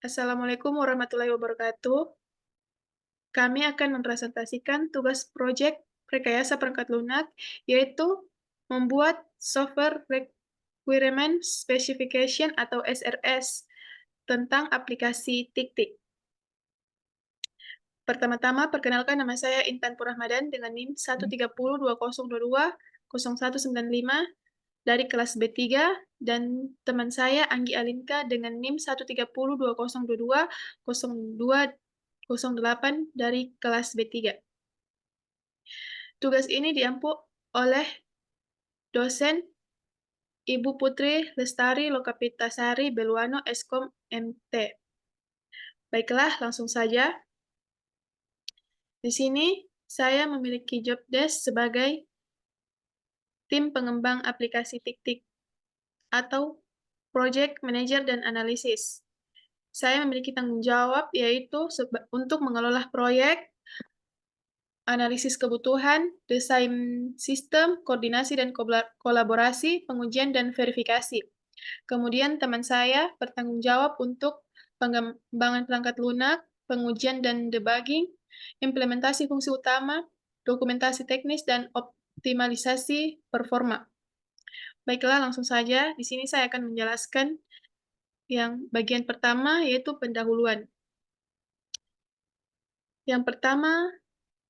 Assalamualaikum warahmatullahi wabarakatuh. Kami akan mempresentasikan tugas proyek rekayasa perangkat lunak, yaitu membuat Software Requirement Specification atau SRS tentang aplikasi TIK-TIK. Pertama-tama, perkenalkan nama saya Intan Purrahmadan dengan NIM 13020220195 dari kelas B3 dan teman saya Anggi Alinka dengan NIM 13020220208 dari kelas B3. Tugas ini diampu oleh dosen Ibu Putri Lestari Lokapitasari Beluano Eskom MT. Baiklah, langsung saja. Di sini saya memiliki job desk sebagai tim pengembang aplikasi TIK-TIK atau Project Manager dan Analisis. Saya memiliki tanggung jawab yaitu untuk mengelola proyek, analisis kebutuhan, desain sistem, koordinasi dan kolaborasi, pengujian dan verifikasi. Kemudian teman saya bertanggung jawab untuk pengembangan perangkat lunak, pengujian dan debugging, implementasi fungsi utama, dokumentasi teknis, dan optimalisasi performa. Baiklah, langsung saja. Di sini saya akan menjelaskan yang bagian pertama, yaitu pendahuluan. Yang pertama,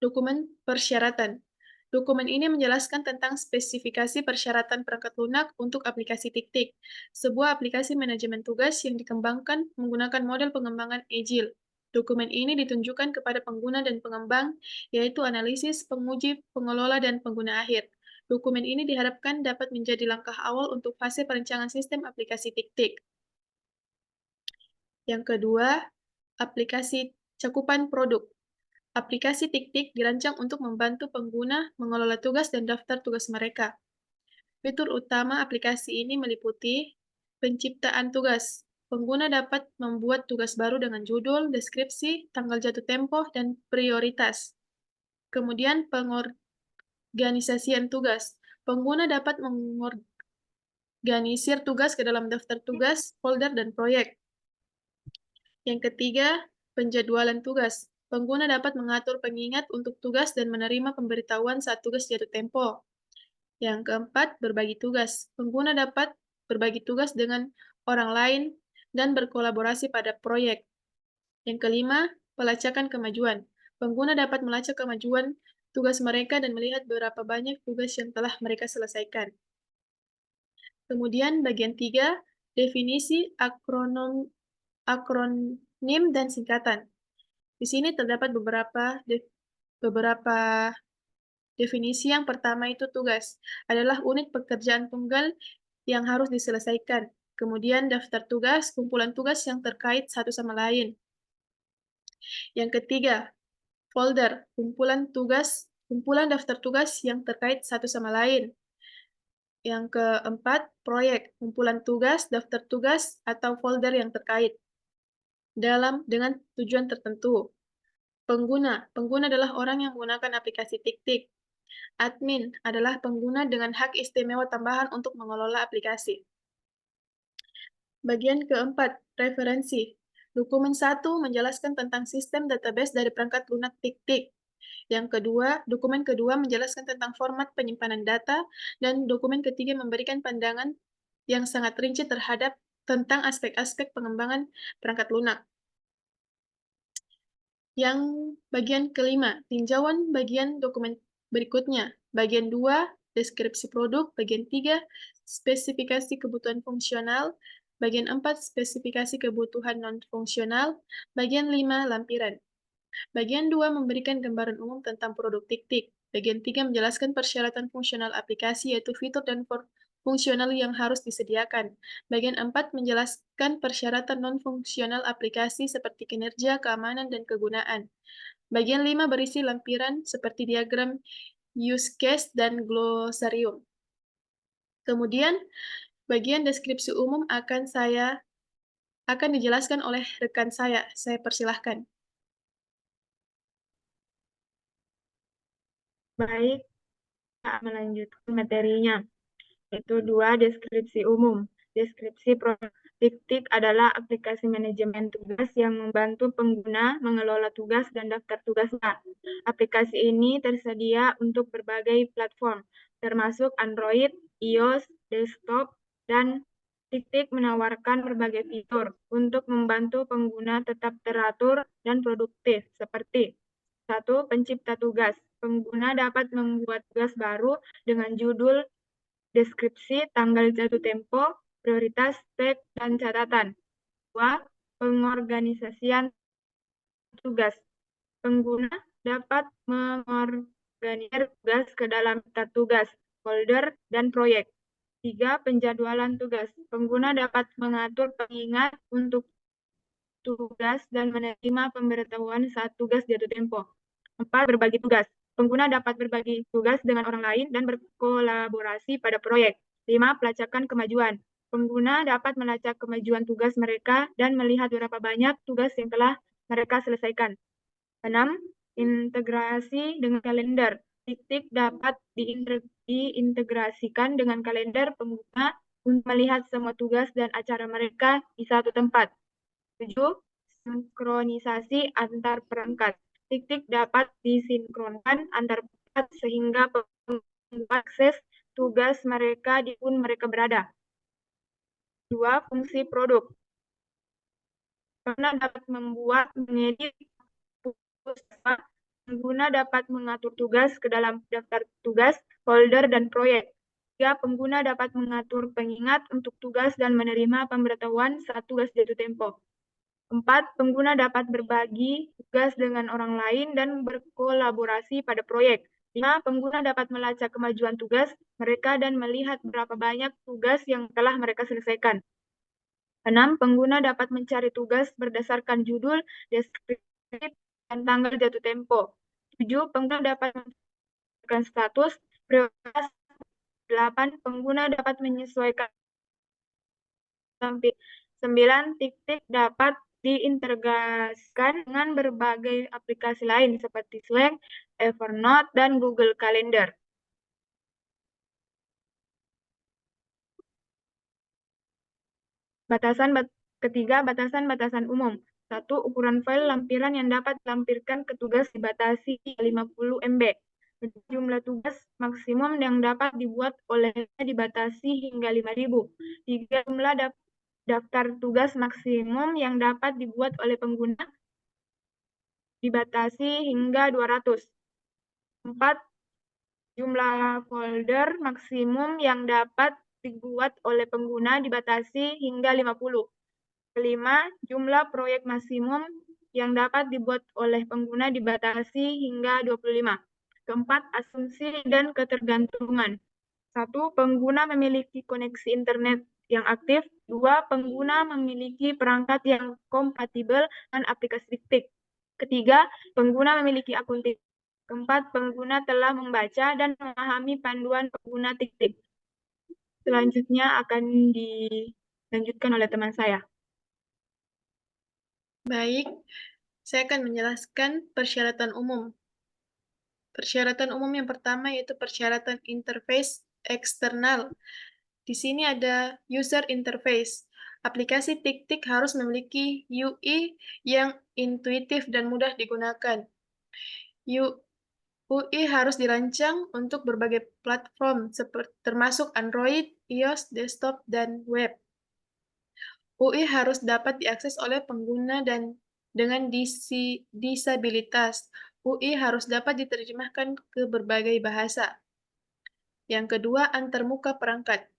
dokumen persyaratan. Dokumen ini menjelaskan tentang spesifikasi persyaratan perangkat lunak untuk aplikasi TIK-TIK, sebuah aplikasi manajemen tugas yang dikembangkan menggunakan model pengembangan Agile. Dokumen ini ditunjukkan kepada pengguna dan pengembang, yaitu analisis, penguji, pengelola, dan pengguna akhir. Dokumen ini diharapkan dapat menjadi langkah awal untuk fase perencanaan sistem aplikasi TIK-TIK. Yang kedua, aplikasi cakupan produk. Aplikasi TIK-TIK dirancang untuk membantu pengguna mengelola tugas dan daftar tugas mereka. Fitur utama aplikasi ini meliputi penciptaan tugas. Pengguna dapat membuat tugas baru dengan judul, deskripsi, tanggal jatuh tempo, dan prioritas. Kemudian pengorganisasian tugas. Pengguna dapat mengorganisir tugas ke dalam daftar tugas, folder, dan proyek. Yang ketiga, penjadwalan tugas. Pengguna dapat mengatur pengingat untuk tugas dan menerima pemberitahuan saat tugas jatuh tempo. Yang keempat, berbagi tugas. Pengguna dapat berbagi tugas dengan orang lain dan berkolaborasi pada proyek. Yang kelima, pelacakan kemajuan. Pengguna dapat melacak kemajuan tugas mereka dan melihat berapa banyak tugas yang telah mereka selesaikan. Kemudian bagian 3, definisi akronim dan singkatan. Di sini terdapat beberapa definisi. Yang pertama itu tugas, adalah unit pekerjaan tunggal yang harus diselesaikan. Kemudian daftar tugas, kumpulan tugas yang terkait satu sama lain. Yang ketiga, folder, kumpulan daftar tugas yang terkait satu sama lain. Yang keempat, proyek, kumpulan tugas, daftar tugas, atau folder yang terkait dengan tujuan tertentu. Pengguna adalah orang yang menggunakan aplikasi TIK-TIK. Admin adalah pengguna dengan hak istimewa tambahan untuk mengelola aplikasi. Bagian keempat, referensi. Dokumen 1 menjelaskan tentang sistem database dari perangkat lunak TIK-TIK. Dokumen kedua menjelaskan tentang format penyimpanan data, dan dokumen ketiga memberikan pandangan yang sangat rinci tentang aspek-aspek pengembangan perangkat lunak. Yang bagian kelima, tinjauan bagian dokumen berikutnya. Bagian 2, deskripsi produk. Bagian 3, spesifikasi kebutuhan fungsional. Bagian 4, spesifikasi kebutuhan non-fungsional. Bagian 5, lampiran. Bagian 2 memberikan gambaran umum tentang produk TIK-TIK. Bagian 3 menjelaskan persyaratan fungsional aplikasi, yaitu fitur dan fungsional yang harus disediakan. Bagian 4 menjelaskan persyaratan non-fungsional aplikasi seperti kinerja, keamanan, dan kegunaan. Bagian 5 berisi lampiran seperti diagram use case dan glosarium. Kemudian, bagian deskripsi umum akan dijelaskan oleh rekan saya. Saya persilahkan. Baik, kita melanjutkan materinya. Itu 2, deskripsi umum. Deskripsi produk Tik-Tik adalah aplikasi manajemen tugas yang membantu pengguna mengelola tugas dan daftar tugasnya. Aplikasi ini tersedia untuk berbagai platform, termasuk Android, iOS, desktop, dan Tik-Tik menawarkan berbagai fitur untuk membantu pengguna tetap teratur dan produktif, seperti 1. Pencipta tugas. Pengguna dapat membuat tugas baru dengan judul, deskripsi, tanggal jatuh tempo, prioritas, tag, dan catatan. 2. Pengorganisasian tugas. Pengguna dapat mengorganisir tugas ke dalam daftar tugas, folder, dan proyek. 3. Penjadwalan tugas. Pengguna dapat mengatur pengingat untuk tugas dan menerima pemberitahuan saat tugas jatuh tempo. 4. Berbagi tugas. Pengguna dapat berbagi tugas dengan orang lain dan berkolaborasi pada proyek. 5. Pelacakan kemajuan. Pengguna dapat melacak kemajuan tugas mereka dan melihat berapa banyak tugas yang telah mereka selesaikan. 6. Integrasi dengan kalender. Tik-Tik dapat diintegrasikan dengan kalender pengguna untuk melihat semua tugas dan acara mereka di satu tempat. 7. Sinkronisasi antar perangkat. Tik-Tik dapat disinkronkan antar perangkat sehingga pengguna akses tugas mereka di pun mereka berada. 2. Fungsi produk. Pengguna dapat membuat, mengedit, pengguna dapat mengatur tugas ke dalam daftar tugas, folder, dan proyek. 3. Pengguna dapat mengatur pengingat untuk tugas dan menerima pemberitahuan saat tugas jatuh tempo. 4. Pengguna dapat berbagi tugas dengan orang lain dan berkolaborasi pada proyek. 5. Pengguna dapat melacak kemajuan tugas mereka dan melihat berapa banyak tugas yang telah mereka selesaikan. 6. Pengguna dapat mencari tugas berdasarkan judul, deskripsi, dan tanggal jatuh tempo. 7. Pengguna dapat menentukan status, prioritas. 8. Pengguna dapat menyesuaikan sampai 9. Tik-Tik dapat diintegrasikan dengan berbagai aplikasi lain seperti Slack, Evernote, dan Google Calendar. Ketiga, batasan-batasan umum. 1. Ukuran file lampiran yang dapat dilampirkan ke tugas dibatasi 50 MB. Jumlah tugas maksimum yang dapat dibuat olehnya dibatasi hingga 5.000. 3. Jumlah daftar tugas maksimum yang dapat dibuat oleh pengguna dibatasi hingga 200. 4. Jumlah folder maksimum yang dapat dibuat oleh pengguna dibatasi hingga 50. Kelima, jumlah proyek maksimum yang dapat dibuat oleh pengguna dibatasi hingga 25. Keempat, asumsi dan ketergantungan. 1. Pengguna memiliki koneksi internet yang aktif. 2. Pengguna memiliki perangkat yang kompatibel dengan aplikasi Tik-Tik. Ketiga, pengguna memiliki akun Tik-Tik. Keempat, pengguna telah membaca dan memahami panduan pengguna Tik-Tik. Selanjutnya akan dilanjutkan oleh teman saya. Baik, saya akan menjelaskan persyaratan umum. Persyaratan umum yang pertama yaitu persyaratan interface eksternal. Di sini ada user interface. Aplikasi Tik-Tik harus memiliki UI yang intuitif dan mudah digunakan. UI harus dirancang untuk berbagai platform, termasuk Android, iOS, desktop, dan web. UI harus dapat diakses oleh pengguna dan dengan disabilitas. UI harus dapat diterjemahkan ke berbagai bahasa. Yang kedua, antarmuka perangkat.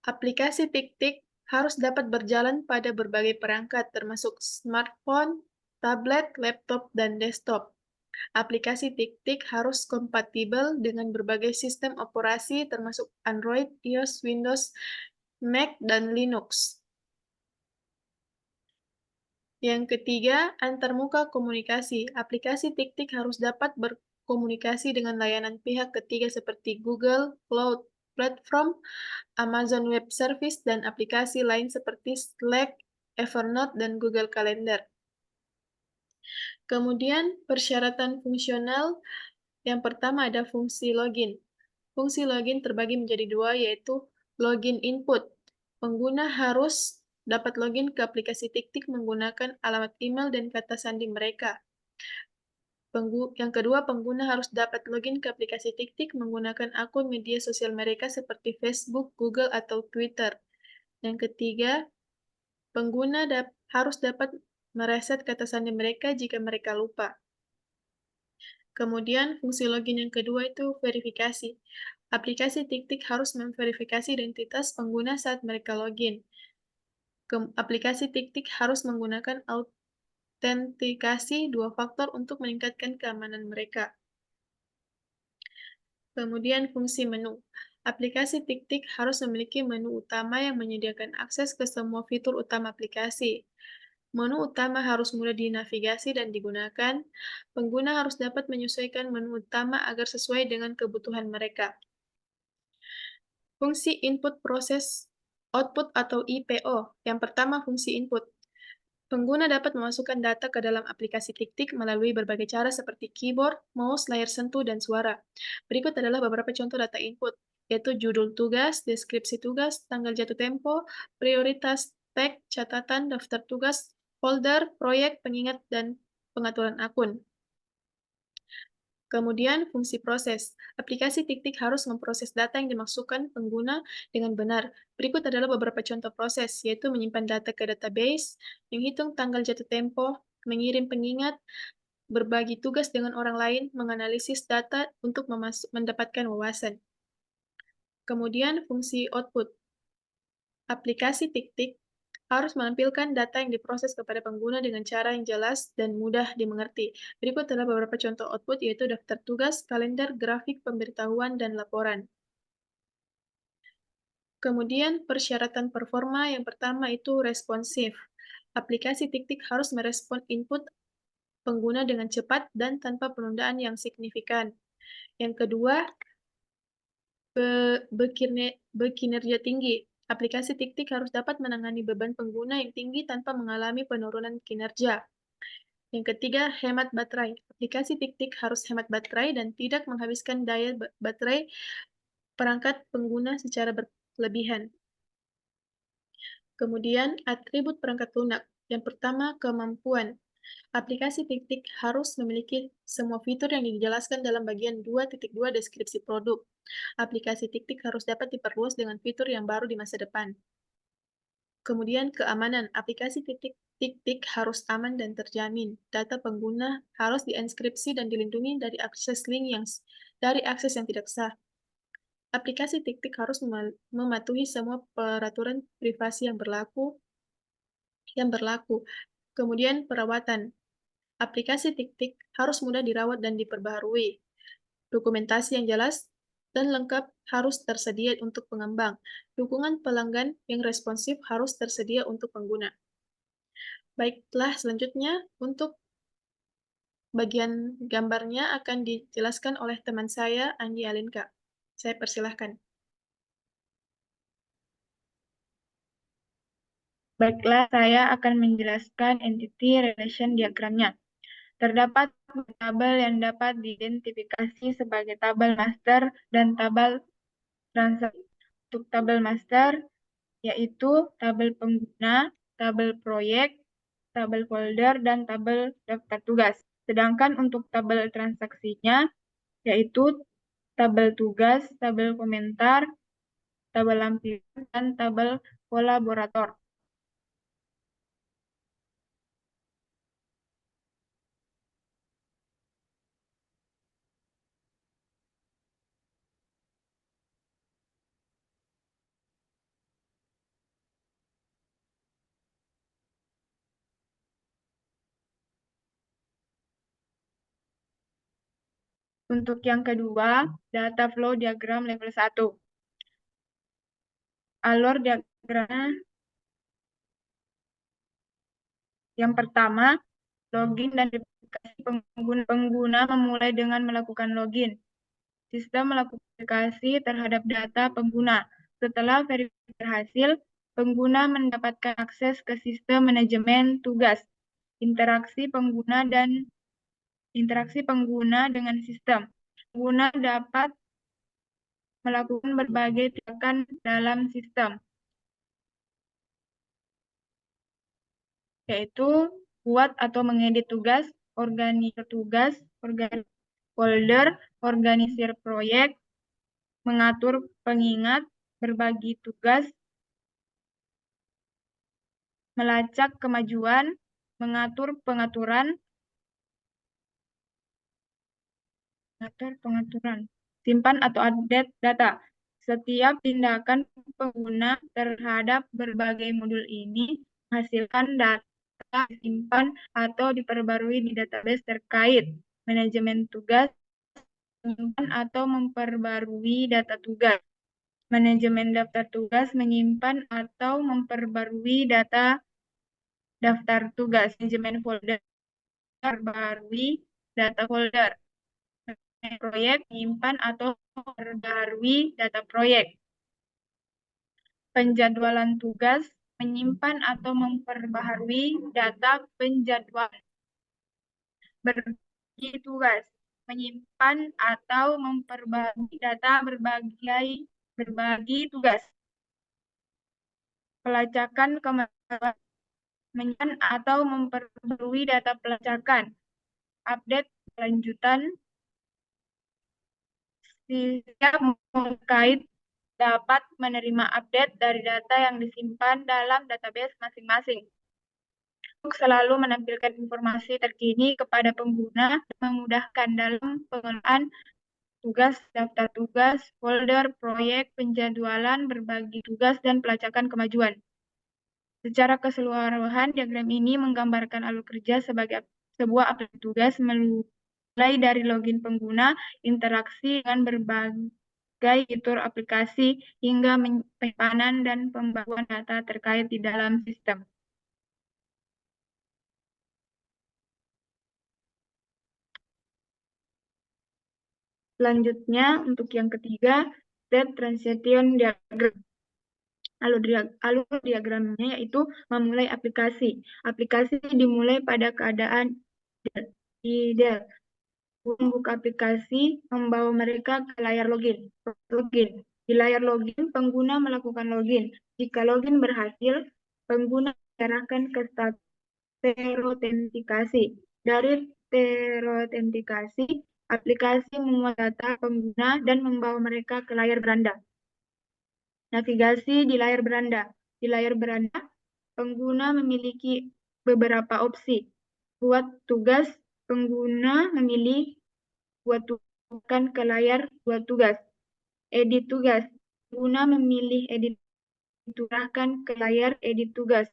Aplikasi Tik-Tik harus dapat berjalan pada berbagai perangkat, termasuk smartphone, tablet, laptop, dan desktop. Aplikasi Tik-Tik harus kompatibel dengan berbagai sistem operasi, termasuk Android, iOS, Windows, Mac, dan Linux. Yang ketiga, antarmuka komunikasi. Aplikasi Tik-Tik harus dapat berkomunikasi dengan layanan pihak ketiga seperti Google Cloud Platform, Amazon Web Service, dan aplikasi lain seperti Slack, Evernote, dan Google Calendar. Kemudian, persyaratan fungsional. Yang pertama ada fungsi login. Fungsi login terbagi menjadi dua, yaitu login input. Pengguna harus dapat login ke aplikasi TikTik menggunakan alamat email dan kata sandi mereka. Yang kedua, pengguna harus dapat login ke aplikasi TikTik menggunakan akun media sosial mereka seperti Facebook, Google, atau Twitter. Yang ketiga, pengguna harus dapat mereset kata sandi mereka jika mereka lupa. Kemudian, fungsi login yang kedua itu verifikasi. Aplikasi TikTik harus memverifikasi identitas pengguna saat mereka login. Aplikasi TikTik harus menggunakan autentikasi dua faktor untuk meningkatkan keamanan mereka. Kemudian fungsi menu. Aplikasi TikTik harus memiliki menu utama yang menyediakan akses ke semua fitur utama aplikasi. Menu utama harus mudah dinavigasi dan digunakan. Pengguna harus dapat menyesuaikan menu utama agar sesuai dengan kebutuhan mereka. Fungsi input proses output atau IPO. Yang pertama, fungsi input. Pengguna dapat memasukkan data ke dalam aplikasi TikTik melalui berbagai cara seperti keyboard, mouse, layar sentuh, dan suara. Berikut adalah beberapa contoh data input, yaitu judul tugas, deskripsi tugas, tanggal jatuh tempo, prioritas, tag, catatan, daftar tugas, folder, proyek, pengingat, dan pengaturan akun. Kemudian, fungsi proses. Aplikasi TikTik harus memproses data yang dimasukkan pengguna dengan benar. Berikut adalah beberapa contoh proses, yaitu menyimpan data ke database, menghitung tanggal jatuh tempo, mengirim pengingat, berbagi tugas dengan orang lain, menganalisis data untuk mendapatkan wawasan. Kemudian, fungsi output. Aplikasi TikTik harus menampilkan data yang diproses kepada pengguna dengan cara yang jelas dan mudah dimengerti. Berikut adalah beberapa contoh output, yaitu daftar tugas, kalender, grafik, pemberitahuan, dan laporan. Kemudian, persyaratan performa yang pertama itu responsif. Aplikasi TikTik harus merespon input pengguna dengan cepat dan tanpa penundaan yang signifikan. Yang kedua, berkinerja tinggi. Aplikasi TikTik harus dapat menangani beban pengguna yang tinggi tanpa mengalami penurunan kinerja. Yang ketiga, hemat baterai. Aplikasi TikTik harus hemat baterai dan tidak menghabiskan daya baterai perangkat pengguna secara berlebihan. Kemudian, atribut perangkat lunak. Yang pertama, kemampuan. Aplikasi TikTik harus memiliki semua fitur yang dijelaskan dalam bagian 2.2 deskripsi produk. Aplikasi TikTik harus dapat diperluas dengan fitur yang baru di masa depan. Kemudian keamanan. Aplikasi TikTik harus aman dan terjamin. Data pengguna harus dienkripsi dan dilindungi dari akses yang tidak sah. Aplikasi TikTik harus mematuhi semua peraturan privasi yang berlaku. Kemudian perawatan. Aplikasi TikTik harus mudah dirawat dan diperbaharui. Dokumentasi yang jelas dan lengkap harus tersedia untuk pengembang. Dukungan pelanggan yang responsif harus tersedia untuk pengguna. Baiklah, selanjutnya untuk bagian gambarnya akan dijelaskan oleh teman saya, Andi Alinka. Saya persilahkan. Baiklah, saya akan menjelaskan entity relation diagramnya. Terdapat tabel yang dapat diidentifikasi sebagai tabel master dan tabel transaksi. Untuk tabel master, yaitu tabel pengguna, tabel proyek, tabel folder, dan tabel daftar tugas. Sedangkan untuk tabel transaksinya, yaitu tabel tugas, tabel komentar, tabel lampiran, dan tabel kolaborator. Untuk yang kedua, data flow diagram level 1. Alur diagramnya yang pertama, login dan verifikasi pengguna memulai dengan melakukan login. Sistem melakukan verifikasi terhadap data pengguna. Setelah verifikasi berhasil, pengguna mendapatkan akses ke sistem manajemen tugas, interaksi pengguna dengan sistem. Pengguna dapat melakukan berbagai tindakan dalam sistem. yaitu buat atau mengedit tugas, organisir tugas, organisir folder, organisir proyek, mengatur pengingat, berbagi tugas, melacak kemajuan, mengatur pengaturan, simpan atau update data. Setiap tindakan pengguna terhadap berbagai modul ini menghasilkan data disimpan atau diperbarui di database terkait. Manajemen tugas menyimpan atau memperbarui data tugas. Manajemen daftar tugas menyimpan atau memperbarui data daftar tugas. Manajemen folder memperbarui data folder. Proyek menyimpan atau memperbarui data proyek. Penjadwalan tugas menyimpan atau memperbaharui data penjadwalan. Berbagi tugas menyimpan atau memperbaharui data berbagi tugas. Pelacakan kemajuan menyimpan atau memperbarui data pelacakan. Update lanjutan setiap terkait dapat menerima update dari data yang disimpan dalam database masing-masing. Untuk selalu menampilkan informasi terkini kepada pengguna, memudahkan dalam pengelolaan tugas, daftar tugas, folder, proyek, penjadwalan, berbagi tugas, dan pelacakan kemajuan. Secara keseluruhan, diagram ini menggambarkan alur kerja sebagai sebuah aplikasi tugas mulai dari login pengguna, interaksi dengan berbagai fitur aplikasi, hingga penyimpanan dan pembaruan data terkait di dalam sistem. Selanjutnya, untuk yang ketiga, state transition diagram. Alur diagramnya yaitu memulai aplikasi. Aplikasi dimulai pada keadaan ideal. Membuka aplikasi membawa mereka ke layar login. Di layar login, pengguna melakukan login. Jika login berhasil, pengguna diarahkan ke status terautentikasi. Dari terautentikasi, aplikasi memuat data pengguna dan membawa mereka ke layar beranda. Navigasi di layar beranda. Di layar beranda, pengguna memiliki beberapa opsi. Buat tugas, pengguna memilih buat tugas ke layar buat tugas. Edit tugas, pengguna memilih edit turahkan ke layar edit tugas.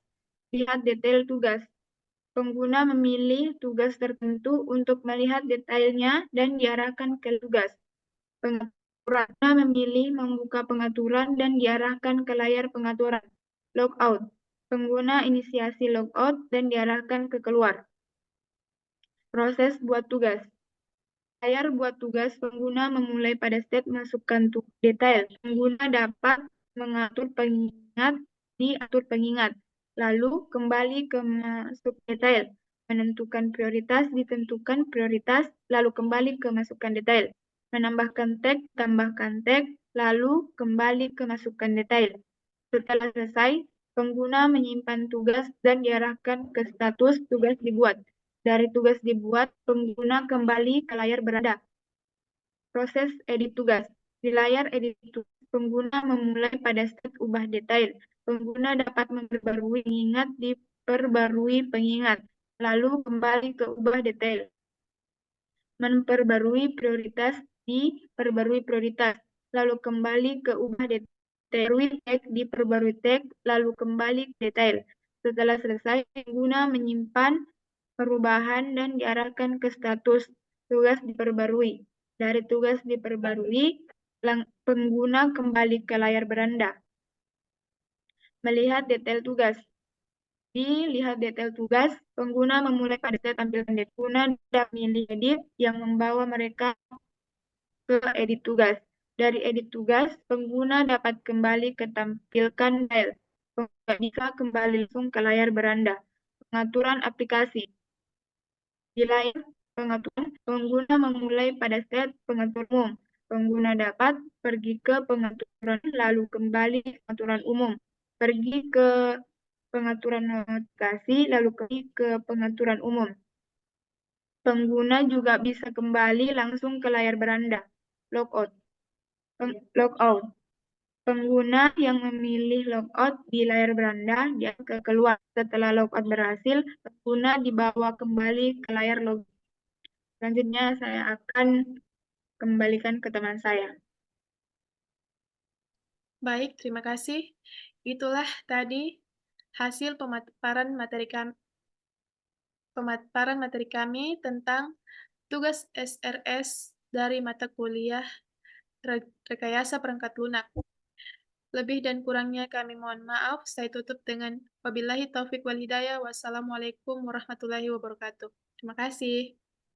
Lihat detail tugas. Pengguna memilih tugas tertentu untuk melihat detailnya dan diarahkan ke tugas. Pengaturan memilih membuka pengaturan dan diarahkan ke layar pengaturan. Logout. Pengguna inisiasi logout dan diarahkan ke keluar. Proses buat tugas. Layar buat tugas, pengguna memulai pada step masukkan detail. Pengguna dapat mengatur pengingat diatur pengingat. Lalu kembali ke masuk detail. Menentukan prioritas ditentukan prioritas, lalu kembali ke masukkan detail. Menambahkan tag, tambahkan tag, lalu kembali ke masukkan detail. Setelah selesai, pengguna menyimpan tugas dan diarahkan ke status tugas dibuat. Dari tugas dibuat, pengguna kembali ke layar beranda. Proses edit tugas. Di layar edit tugas, pengguna memulai pada step ubah detail. Pengguna dapat memperbarui pengingat diperbarui pengingat, lalu kembali ke ubah detail. Memperbarui prioritas diperbarui prioritas, lalu kembali ke ubah detail. Tag diperbarui tag, lalu kembali ke detail. Setelah selesai, pengguna menyimpan perubahan dan diarahkan ke status tugas diperbarui. Dari tugas diperbarui, pengguna kembali ke layar beranda. Melihat detail tugas. Dilihat detail tugas, pengguna memulai pada set tampilkan detail. Pengguna dapat memilih edit yang membawa mereka ke edit tugas. Dari edit tugas, pengguna dapat kembali ke tampilkan file. Pengguna bisa kembali langsung ke layar beranda. Pengaturan aplikasi. Di layar pengaturan, pengguna memulai pada set pengaturan umum. Pengguna dapat pergi ke pengaturan lalu kembali ke pengaturan umum. Pergi ke pengaturan notifikasi, lalu klik ke pengaturan umum. Pengguna juga bisa kembali langsung ke layar beranda. Logout. Pengguna yang memilih logout di layar beranda dia keluar. Setelah logout berhasil, pengguna dibawa kembali ke layar login. Selanjutnya saya akan kembalikan ke teman saya. Baik, terima kasih. Itulah tadi hasil pemaparan materi kami tentang tugas SRS dari mata kuliah Rekayasa Perangkat Lunak. Lebih dan kurangnya kami mohon maaf. Saya tutup dengan wabillahi taufik wal hidayah. Wassalamualaikum warahmatullahi wabarakatuh. Terima kasih.